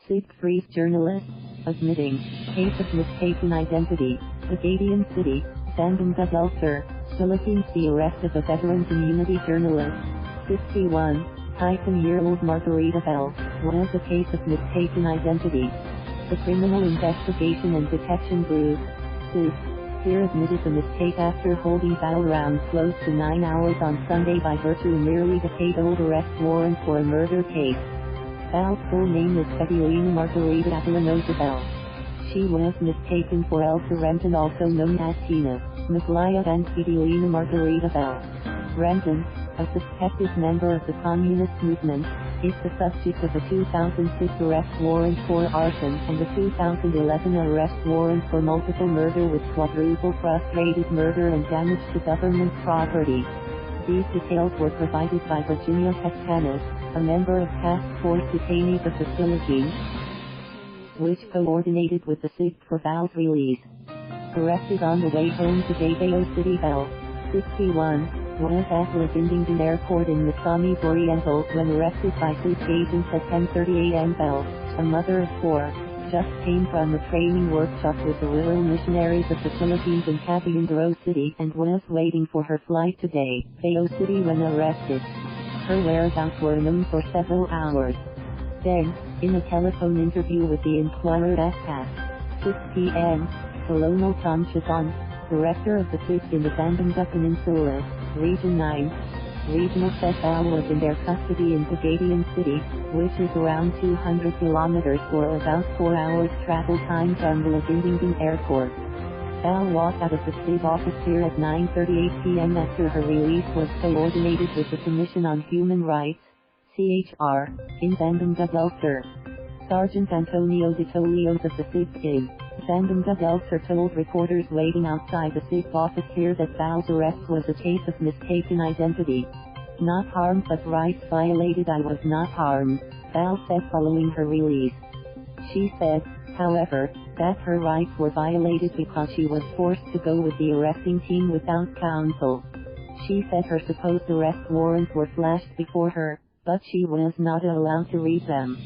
CIDG frees journalist, admitting, case of mistaken identity, Pagadian City, Zamboanga del Sur, Philippines. The arrest of a veteran community journalist, 61-year-old Margarita Valle, was a case of mistaken identity. The Criminal Investigation and Detection Group, CIDG, admitted the mistake after holding Valle around close to 9 hours on Sunday by virtue of merely decade-old arrest warrant for a murder case. Valle's full name is Fedelina Margarita Avellanosa Valle. She was mistaken for Elsa Renton, also known as Tina, Maglaya, and Fedelina Margarita Valle. Renton, a suspected member of the communist movement, is the subject of a 2006 arrest warrant for arson and a 2011 arrest warrant for multiple murder with quadruple frustrated murder and damage to government property. These details were provided by Virginia Pestañas, a member of Task Force Detainees of the Philippines, which coordinated with the CIDG for Valle's release. Arrested on the way home to Davao City, Valle, 61, was at Laguindingan Airport in Misamis Oriental when arrested by CIDG agents at 10:30 a.m. Valle, a mother of 4, just came from a training workshop with the Rural Missionaries of the Philippines in Cagayan de Oro City and was waiting for her flight to Davao City when arrested. Her whereabouts were known for several hours. Then, in a telephone interview with the INQUIRER at 6 p.m., Colonel Tom Tuzon, director of the CIDG in the Zamboanga Peninsula, Region 9, Regional, said Valle was in their custody in Pagadian City, which is around 200 kilometers or about 4 hours travel time from the Laguindingan Airport. Valle walked out of the CIDG office here at 9:38 p.m. after her release was coordinated with the Commission on Human Rights, CHR, in Zamboanga del Sur. Sergeant Antonio Detolios of the CIDG in Zamboanga del Sur told reporters waiting outside the CIDG office here that Valle's arrest was a case of mistaken identity. Not harmed but rights violated. I was not harmed, Valle said following her release. She said, however, that her rights were violated because she was forced to go with the arresting team without counsel. She said her supposed arrest warrants were flashed before her, but she was not allowed to read them.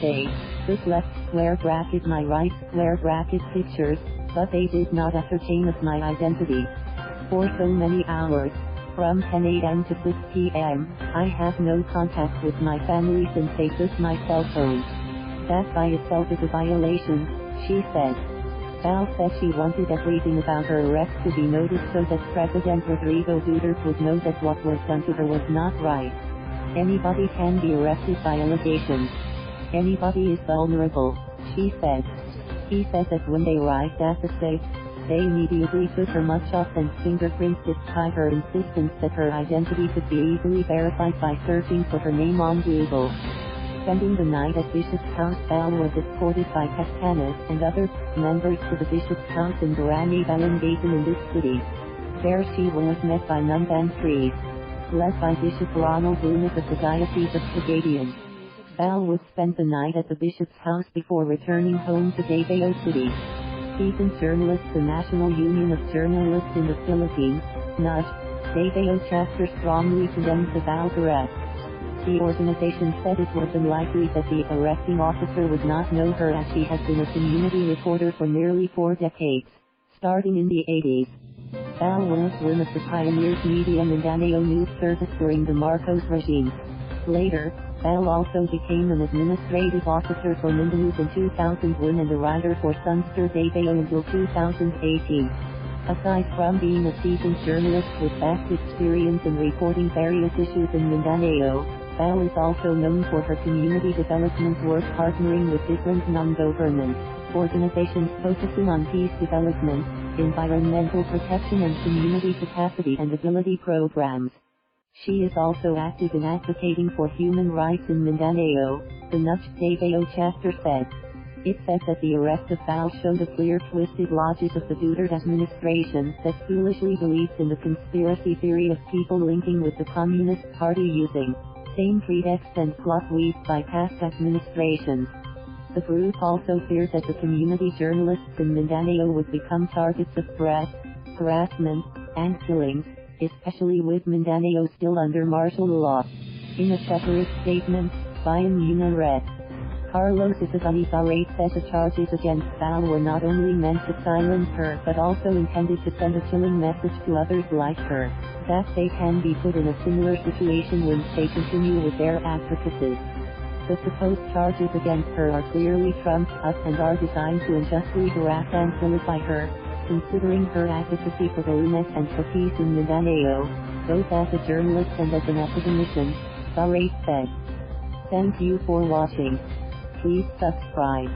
They just left square bracket my rights square bracket pictures, but they did not ascertain of my identity. For so many hours, from 10 a.m. to 6 p.m., I have no contact with my family since they took my cell phone. That by itself is a violation, she said. Valle said she wanted everything about her arrest to be noticed so that President Rodrigo Duterte would know that what was done to her was not right. Anybody can be arrested by allegations. Anybody is vulnerable, she said. He said that when they arrived at the safe, they immediately took her mugshots and fingerprints despite her insistence that her identity could be easily verified by searching for her name on Google. Spending the night at Bishop's house, Valle was escorted by Pestañas and other members to the Bishop's house in Barangay Balangaton in this city. There she was met by nuns and priests, led by Bishop Ronald Lunas of the Diocese of Pagadian. Valle would spend the night at the Bishop's house before returning home to Davao City. Seasoned journalists, the National Union of Journalists in the Philippines, NUJ, Davao chapter strongly condemned the Valle's arrest. The organization said it was unlikely that the arresting officer would not know her as she has been a community reporter for nearly 4 decades, starting in the 80s. Valle was one of the pioneers media Mindanao news service during the Marcos regime. Later, Valle also became an administrative officer for Mindanews in 2001 and a writer for Sunster Davao until 2018. Aside from being a seasoned journalist with vast experience in reporting various issues in Mindanao, Valle is also known for her community development work, partnering with different non-government organizations focusing on peace development, environmental protection and community capacity and ability programs. She is also active in advocating for human rights in Mindanao, the NUJ Davao chapter said. It said that the arrest of Valle showed a clear twisted logic of the Duterte administration that foolishly believes in the conspiracy theory of people linking with the Communist Party using same pretext and plot weaved by past administrations. The group also feared that the community journalists in Mindanao would become targets of threats, harassment, and killings, especially with Mindanao still under martial law. In a separate statement, INQUIRER read, Carlos Isabel said the charges against Val were not only meant to silence her but also intended to send a chilling message to others like her, that they can be put in a similar situation when they continue with their advocacy. The supposed charges against her are clearly trumped up and are designed to unjustly harass and vilify her, considering her advocacy for Fedelina and for peace in Mindanao, both as a journalist and as an academician, Valle said. Thank you for watching. Please subscribe.